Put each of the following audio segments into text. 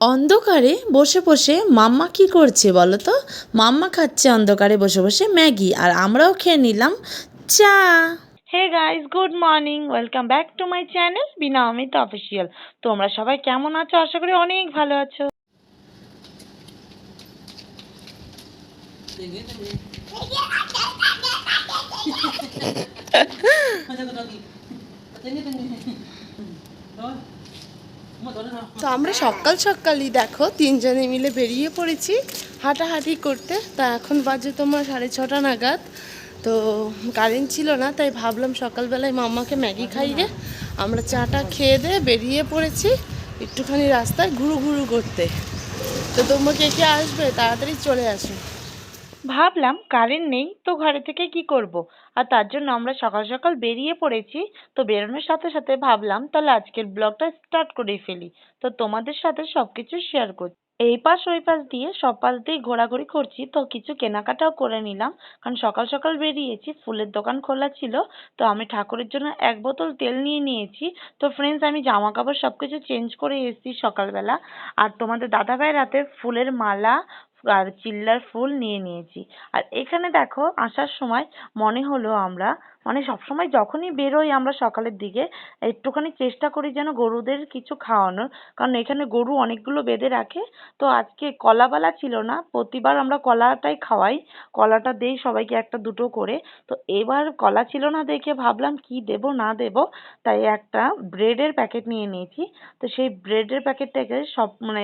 অন্ধকারে বসে বসে মাম্মা কি করছে বলো তো? মাম্মা খাচ্ছে অন্ধকারে বসে বসে ম্যাগি, আর আমরাও খেয়ে নিলাম চা। Hey guys, good morning, welcome back to my channel Bina Amit official. তোমরা সবাই কেমন আছো? আশা করি অনেক ভালো আছো। তো আমরা সকাল সকালই দেখো তিনজনে মিলে বেরিয়ে পড়েছি হাঁটাহাঁটি করতে। তা এখন বাজে তোমার 6:30 নাগাদ। তো কারেন্ট ছিল না, তাই ভাবলাম সকালবেলায় মাম্মাকে ম্যাগি খাইয়ে আমরা চাটা খেয়ে দিয়ে বেরিয়ে পড়েছি একটুখানি রাস্তায় ঘুরু ঘুরু করতে। তো তোমরা কে কে আসবে তাড়াতাড়ি চলে আসো। ভাবলাম কারেন্ট নেই তো ঘরে থেকে কি করব, আর তার জন্য আমরা সকাল সকাল বেরিয়ে পড়েছি। তো বেরোনোর সাথে সাথে ভাবলাম তাহলে আজকের ব্লগটা স্টার্ট করেই ফেলি। তো তোমাদের সাথে সবকিছু শেয়ার করছি। এই পাশ ওই পাশ দিয়ে সব পাশ দিয়ে ঘোরাঘুরি করছি, তো কিছু কেনাকাটাও করে নিলাম। কারণ সকাল সকাল বেরিয়েছি, ফুলের দোকান খোলা ছিল। তো আমি ঠাকুরের জন্য 1 বোতল তেল নিয়ে নিয়েছি। তো ফ্রেন্ডস, আমি জামা কাপড় সবকিছু চেঞ্জ করে এসেছি সকালবেলা। আর তোমাদের দাদাভাইয়ের হাতে ফুলের মালা আর চিল্লার ফুল নিয়ে নিয়েছি। আর এখানে দেখো, আসার সময় মনে হলো আমরা মানে সবসময় যখনই বেরোই আমরা সকালের দিকে একটুখানি চেষ্টা করি যেন গরুদের কিছু খাওয়ানোর। কারণ এখানে গরু অনেকগুলো বেঁধে রাখে। তো আজকে কলাবালা ছিল না, প্রতিবার আমরা কলাটাই খাওয়াই, কলাটা দেই সবাইকে একটা দুটো করে। তো এবার কলা ছিল না দেখে ভাবলাম কি দেব না দেব, তাই একটা ব্রেডের প্যাকেট নিয়ে নিয়েছি। তো সেই ব্রেডের প্যাকেটটাকে সব মানে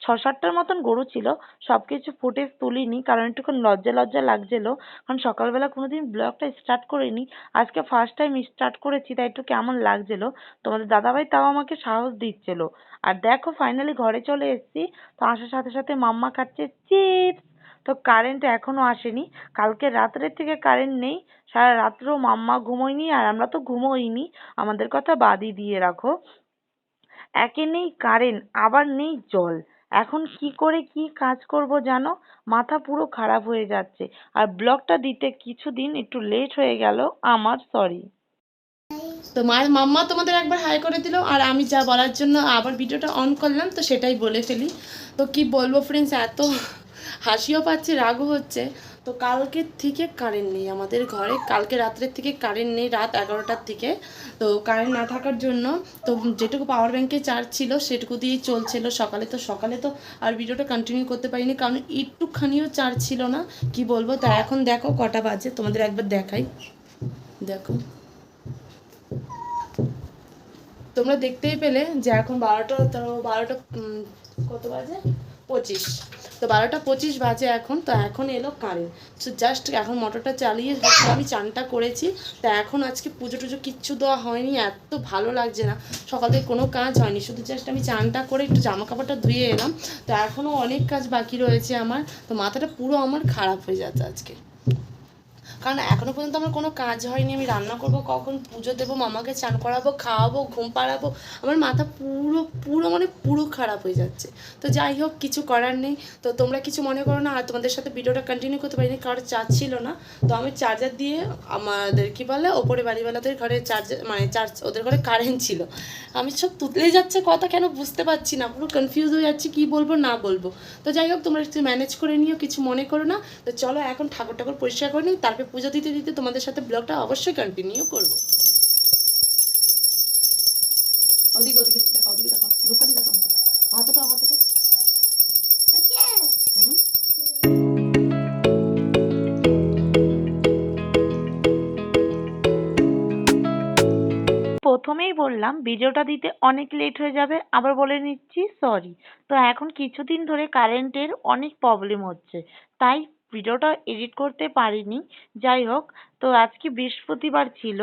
6-7টার মতন গরু ছিল, সবকিছু ফুটেজ তুলিনি কারণ একটুখানি লজ্জা লজ্জা লাগছিল। কারণ সকালবেলা কোনোদিন ব্লগটা স্টার্ট করিনি, আজকে ফার্স্ট টাইম স্টার্ট করেছি, তাই একটু কেমন লাগছিল। তোমাদের দাদাভাই তাও আমাকে সাহস দিচ্ছিল। আর দেখো ফাইনালি ঘরে চলে এসেছি। তো আসার সাথে সাথে মাম্মা খাচ্ছে চিপস। তো কারেন্ট এখনো আসেনি, কালকে রাত্রের থেকে কারেন্ট নেই। সারা রাত্রেও মাম্মা ঘুমোয়নি আর আমরা তো ঘুমোইনি, আমাদের কথা বাদই দিয়ে রাখো। একে নেই কারেন্ট, আবার নেই জল। এখন কি করে কি কাজ করব জানো, মাথা পুরো খারাপ হয়ে যাচ্ছে। আর ব্লগটা দিতে কিছুদিন একটু লেট হয়ে গেল, আমার সরি। তো মাম্মা তোমাদের একবার হাই করে দিল, আর আমি যা বলার জন্য আবার ভিডিওটা অন করলাম, তো সেটাই বলে ফেলি। তো কি বলবো ফ্রেন্ডস, এত হাসিও পাচ্ছে রাগও হচ্ছে। তো কালকের থেকে কারেন্ট নেই আমাদের ঘরে, কালকে রাত্রের থেকে কারেন্ট নেই, রাত 11টার থেকে। তো কারেন্ট না থাকার জন্য তো যেটুকু পাওয়ার ব্যাংকে চার্জ ছিল সেটুকু দিয়েই চলছিল সকালে তো আর ভিডিওটা কন্টিনিউ করতে পারিনি, কারণ একটুখানিও চার্জ ছিল না। কি বলবো, তা এখন দেখো কটা বাজে, তোমাদের একবার দেখাই। দেখো, তোমরা দেখতেই পেলে যে এখন 12টা, তো 12টা কত বাজে, 25। তো 12টা 25 বাজে এখন। তো এখন এলো কারেন্ট। সো জাস্ট এখন মোটরটা চালিয়ে আমি চানটা করেছি। তা এখন আজকে পুজো টুজো কিচ্ছু দেওয়া হয়নি, এত ভালো লাগছে না, সকাল থেকে কোনো কাজ হয়নি, শুধু জাস্ট আমি চানটা করে একটু জামা কাপড়টা ধুয়ে এলাম। তো এখনও অনেক কাজ বাকি রয়েছে আমার। তো মাথাটা পুরো আমার খারাপ হয়ে যাচ্ছে আজকে, কারণ এখনও পর্যন্ত আমার কোনো কাজ হয়নি। আমি রান্না করব কখন, পুজো দেবো, মামাকে চান করাবো, খাওয়াবো, ঘুম পাড়াবো, আমার মাথা পুরো পুরো মানে পুরো খারাপ হয়ে যাচ্ছে। তো যাই হোক, কিছু করার নেই। তো তোমরা কিছু মনে করো না, আর তোমাদের সাথে ভিডিওটা কন্টিনিউ করতে পারিনি কারণ চার্জ ছিল না। তো আমি চার্জার দিয়ে আমাদের কী বলে ওপরে বাড়িওয়ালাদের ঘরে চার্জ ওদের ঘরে কারেন্ট ছিল। আমি সব তুতলেই যাচ্ছে কথা, কেন বুঝতে পারছি না, পুরো কনফিউজ হয়ে যাচ্ছি কী বলবো না বলবো। তো যাই হোক, তোমরা একটু ম্যানেজ করে নিও, কিছু মনে করো না। তো চলো এখন ঠাকুর ঠাকুর পরিষ্কার করে নিই, তারপরে পুজো দিতে দিতে তোমাদের সাথে ব্লগটা অবশ্যই কন্টিনিউ করবো। ওদিকে ওদিকে দেখাও, ওদিকে দেখাও, দোকানে দেখাও, হাতটা হাতটা। প্রথমেই বললাম ভিডিওটা দিতে অনেক লেট হয়ে যাবে, আবার বলে নিচ্ছি সরি। তো এখন কিছুদিন ধরে কারেন্টের অনেক প্রবলেম হচ্ছে, তাই ভিডিওটা এডিট করতে পারিনি। যাই হোক, তো আজকে বৃহস্পতিবার ছিল,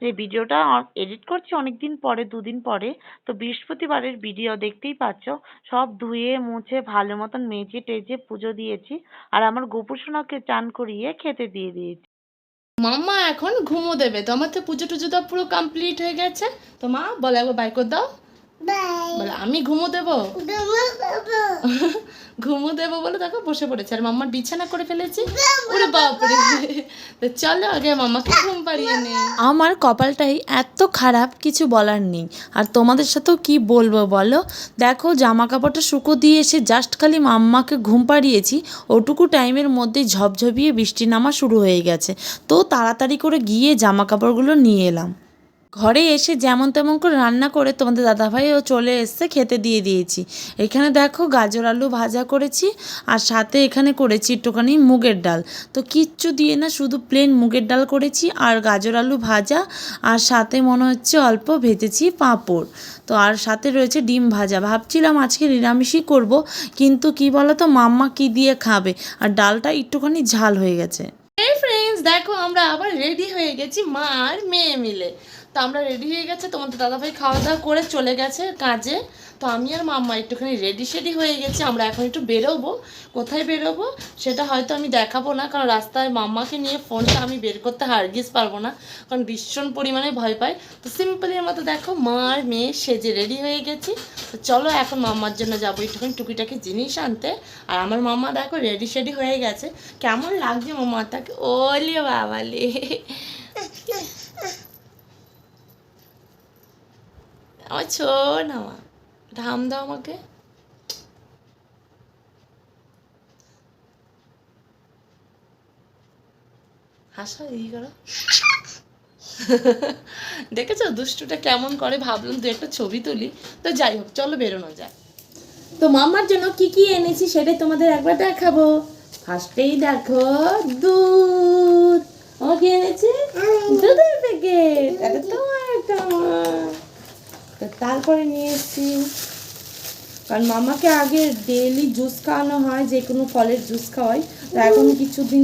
যে ভিডিওটা এডিট করছি অনেকদিন পরে, 2 দিন পরে। তো বৃহস্পতিবারের ভিডিও দেখতেই পাচ্ছ, সব ধুয়ে মুছে ভালো মতন মেজে টেজে পুজো দিয়েছি। আর আমার গোপু সোনাকে চান করিয়ে খেতে দিয়ে দিয়েছি। মাম্মা এখন ঘুমো দেবে, তো আমার তো পুজো টুজো তো পুরো কমপ্লিট হয়ে গেছে। তো মা বলে একবার বাই করে দাও, বলে আমি ঘুমো দেবো। ঘুমো দেবো বলে দেখো বসে পড়েছে, আর মাম্মার বিছানা করে ফেলেছি। ওরে বাপরে, তো চলো আগে মাম্মাকে ঘুম পাড়িয়ে নেই। আমার কপালটাই এত খারাপ কিছু বলার নেই। আর তোমাদের সাথেও কি বলবো বলো, দেখো জামা কাপড়টা শুকো দিয়ে এসে জাস্ট খালি মাম্মাকে ঘুম পাড়িয়েছি, ওটুকু টাইমের মধ্যেই ঝপঝপিয়ে বৃষ্টি নামা শুরু হয়ে গেছে। তো তাড়াতাড়ি করে গিয়ে জামা কাপড়গুলো নিয়ে এলাম। ঘরে এসে যেমন তেমন করে রান্না করে তোমাদের দাদাভাইও চলে এসছে, খেতে দিয়ে দিয়েছি। এখানে দেখো গাজর আলু ভাজা করেছি, আর সাথে এখানে করেছি একটুখানি মুগের ডাল। তো কিচ্ছু দিয়ে না, শুধু প্লেন মুগের ডাল করেছি আর গাজর আলু ভাজা, আর সাথে মনে হচ্ছে অল্প ভেজেছি পাঁপড়। তো আর সাথে রয়েছে ডিম ভাজা। ভাবছিলাম আজকে নিরামিষই করব, কিন্তু কি বলো তো, মাম্মা কি দিয়ে খাবে, আর ডালটা একটুখানি ঝাল হয়ে গেছে। এই ফ্রেন্ডস দেখো আমরা আবার রেডি হয়ে গেছি, মা আর মেয়ে মিলে। তো আমরা রেডি হয়ে গেছে, তোমাদের দাদাভাই খাওয়া দাওয়া করে চলে গেছে কাজে। তো আমি আর মাম্মা একটুখানি রেডি শেডি হয়ে গেছি। আমরা এখন একটু বেরোবো। কোথায় বেরোবো সেটা হয়তো আমি দেখাবো না, কারণ রাস্তায় মাম্মাকে নিয়ে ফোনটা আমি বের করতে হারগিজ পারবো না, কারণ ভীষণ পরিমাণে ভয় পাই। তো সিম্পলের মতো দেখো মা আর মেয়ে সেজে রেডি হয়ে গেছি। তো চলো এখন মাম্মার জন্য যাবো একটুখানি টুকিটাকি জিনিস আনতে। আর আমার মাম্মা দেখো রেডি শেডি হয়ে গেছে। কেমন লাগছে মাম্মাটাকে? ওলে বাবালে, আমার শোন, আমার ধাম দাও আমাকে। হাসো এই করো। দেখেছো দুষ্টুটা কেমন করে, ভাবলাম দু একটা ছবি তুলি। তো যাই হোক চলো বেরোনো যায়। তো মাম্মার জন্য কি কি এনেছি সেটাই তোমাদের একবার দেখাবো। ফার্স্টেই দেখো দুধ। আমার কি এনেছি? দুধের প্যাকেট। এটা তোমার, এটা আমার। তো তারপরে নিয়ে এসেছি, কারণ মামাকে আগে ডেইলি জুস খাওয়ানো হয়, যে কোনো ফলের জুস খাওয়াই। তো এখন কিছুদিন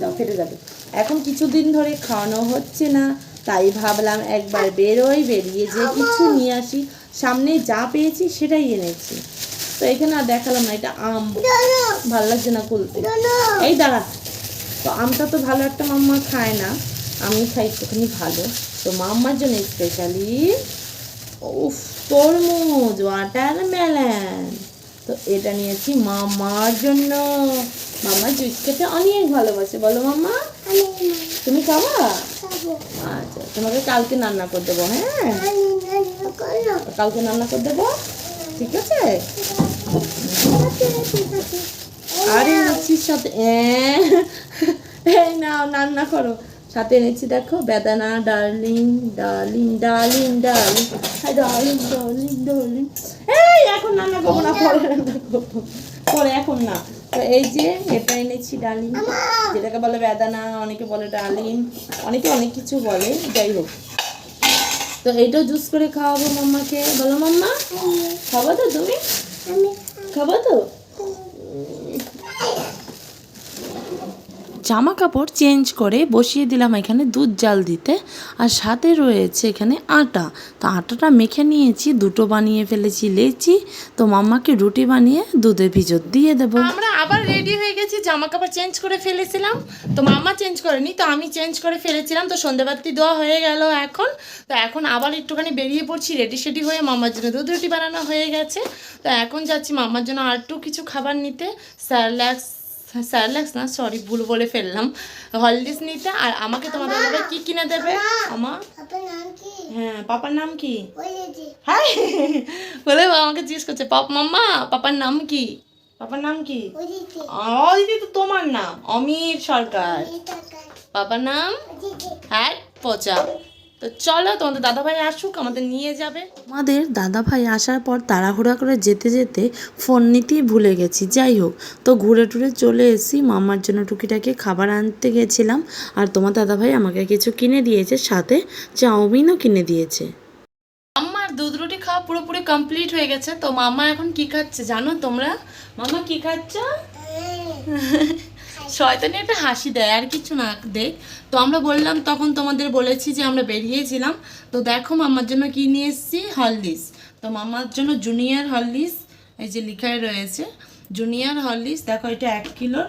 দাও ফেটে যাবে, এখন কিছুদিন ধরে খাওয়ানো হচ্ছে না। তাই ভাবলাম একবার বেরিয়ে যে কিছু নিয়ে আসি, সামনে যা পেয়েছি সেটাই এনেছি। তো এখানে আর দেখালাম না, এটা আম, ভালো লাগছে না খুলতে। এই দাঁড়া, তো আমটা তো ভালো একটা মাম্মা খায় না, আমি খাই একটুখানি ভালো। তো মাম্মার জন্য স্পেশালি উফ তরমুজ, ওয়াটারমেলন। তো এটা নিয়েছি মাম্মার জন্য। মাম্মা জুস খেতে অনেক ভালোবাসে, বলো মাম্মা তুমি খাবা? আচ্ছা তোমাকে কালকে রান্না করে দেবো। হ্যাঁ কালকে রান্না করে দেবো, ঠিক আছে? আরে লুচির সাথে এই নাও রান্না করো। সাথে এনেছি দেখো বেদানা, darling darling darling darling, hi darling darling darling. এই এখন রান্না করবো না, পরে রান্না করবো, পরে এখন না। তো এই যে এটা এনেছি ডার্লিং, যেটাকে বলে বেদানা, অনেকে বলে ডার্লিং, অনেকে অনেক কিছু বলে, যাই হোক। তো এইটাও জুস করে খাওয়াবো মাম্মাকে, বলো মাম্মা খাবো তো? তুমি খাবো তো? জামা কাপড় চেঞ্জ করে বসিয়ে দিলাম এখানে দুধ জাল দিতে, আর সাথে রয়েছে এখানে আটা। তো আটাটা মেখে নিয়েছি, দুটো বানিয়ে ফেলেছি লেচি। তো মাম্মাকে রুটি বানিয়ে দুধে ভিজত দিয়ে দেবো। আমরা আবার রেডি হয়ে গেছি, জামা কাপড় চেঞ্জ করে ফেলেছিলাম। তো মাম্মা চেঞ্জ করেনি, তো আমি চেঞ্জ করে ফেলেছিলাম। তো সন্ধ্যেবাতি দেওয়া হয়ে গেল এখন। তো এখন আবার একটুখানি বেরিয়ে পড়ছি রেডি শেডি হয়ে। মাম্মার জন্য দুধ রুটি বানানো হয়ে গেছে। তো এখন যাচ্ছি মাম্মার জন্য আর একটু কিছু খাবার নিতে, স্যারল্যাক্স না, সরি ভুল বলে ফেললাম, হলদিস নিতে। আর আমাকে তোমাদের দাদা কি কিনে দেবে আমার? হ্যাঁ পাপার নাম কি? হ্যাঁ বলে আমাকে জিজ্ঞেস করছে মাম্মা পাপার নাম কি? পাপার নাম কি? অদিতি তো তোমার নাম, অমির সরকার। পাপার নাম হ্যাঁ পচা। তো চলো তোমাদের দাদাভাই আসুক, আমাদের নিয়ে যাবে। আমাদের দাদাভাই আসার পর তাড়াহুড়া করে যেতে যেতে ফোন নিতেই ভুলে গেছি। যাই হোক, তো ঘুরে টুরে চলে এসেছি, মামার জন্য টুকিটাকি খাবার আনতে গেছিলাম। আর তোমার দাদাভাই আমাকে কিছু কিনে দিয়েছে, সাথে চাউমিনও কিনে দিয়েছে। আমার দুধ রুটি খাওয়া পুরোপুরি কমপ্লিট হয়ে গেছে। তো মামা এখন কি খাচ্ছে জানো তোমরা? মামা কি খাচ্ছ? শয়তানি একটা হাসি দেয়, আর কিছু না দেখ। তো আমরা বললাম, তখন তোমাদের বলেছি যে আমরা বেরিয়েছিলাম। তো দেখো মামার জন্য কি নিয়ে এসেছি, হরলিক্স। তো মামার জন্য জুনিয়র হরলিক্স, এই যে লেখায় রয়েছে জুনিয়র হরলিক্স। দেখো এটা 1 কিলোর,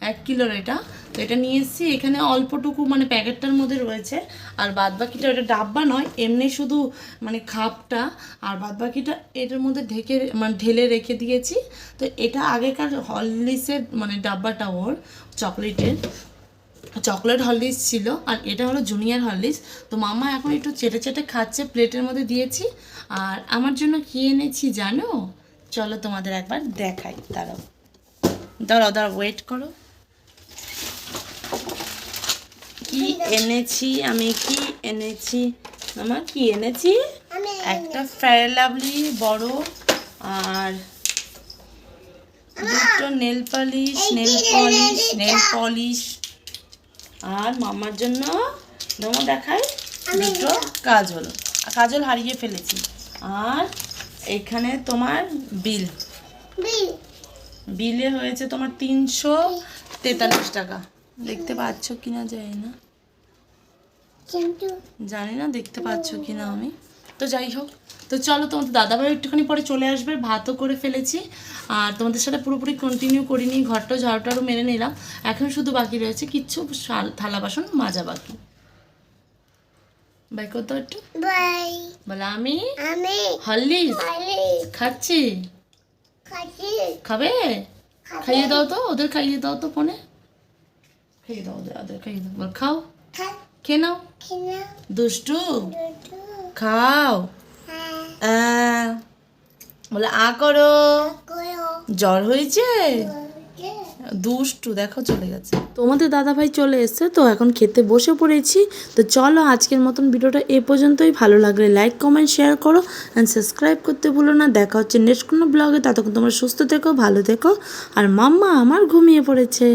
1 কিলোর এটা। তো এটা নিয়ে এসেছি, এখানে অল্পটুকু মানে প্যাকেটটার মধ্যে রয়েছে, আর বাদ বাকিটা ওটা ডাব্বা নয়, এমনি শুধু মানে খাপটা, আর বাদ বাকিটা এটার মধ্যে ঢেলে রেখে দিয়েছি। তো এটা আগেকার হরলিক্সের মানে ডাব্বাটা ওর চকলেট হরলিক্স ছিল, আর এটা হলো জুনিয়র হরলিক্স। তো মাম্মা এখন একটু চেটে চেটে খাচ্ছে, প্লেটের মধ্যে দিয়েছি। আর আমার জন্য কী এনেছি জানো? চলো তোমাদের একবার দেখাই, দাঁড়াও ওয়েট করো। কি এনেছি আমি কি এনেছি একটা ফেয়ার লাভলি বড়, আর দুটো নেল পলিশ, আর মামার জন্য দেখাই দুটো কাজল হারিয়ে ফেলেছি। আর এখানে তোমার বিলে হয়েছে তোমার 343 টাকা। দেখতে পাচ্ছ কিনা জানি না দেখতে পাচ্ছ কিনা আমি। তো যাই হোক, তো চলো তোমাদের দাদাভাই একটুখানি পরে চলে আসবে, ভাতও করে ফেলেছি, আর তোমাদের সাথে পুরোপুরি কন্টিনিউ করিনি, ঘরটা ঝাড়টারও মেরে নিলাম। এখন শুধু বাকি রয়েছে কিচ্ছু থালা বাসন মাজা বাকি। বাই কত একটু বলে আমি হরলিক্স খাচ্ছি, খাবে? খাইয়ে দাও তো ওদের, খাইয়ে দাও তো ফোনে, খাইয়ে দাও ওদের খাইয়ে দাও। বল খাও, খেয়ে নাও দুষ্টু, খাও। বলে করো, জ্বর হয়েছে, দুষ্টু দেখো চলে গেছে। তোমাদের দাদাভাই চলে এসছে, তো এখন খেতে বসে পড়েছি। তো চলো আজকের মতন ভিডিওটা এ পর্যন্তই। ভালো লাগলে লাইক কমেন্ট শেয়ার করো অ্যান্ড সাবস্ক্রাইব করতে ভুলো না। দেখা হচ্ছে নেক্সট কোনো ব্লগে, ততক্ষণ তোমরা সুস্থ থেকো, ভালো থেকো। আর মাম্মা আমার ঘুমিয়ে পড়েছে।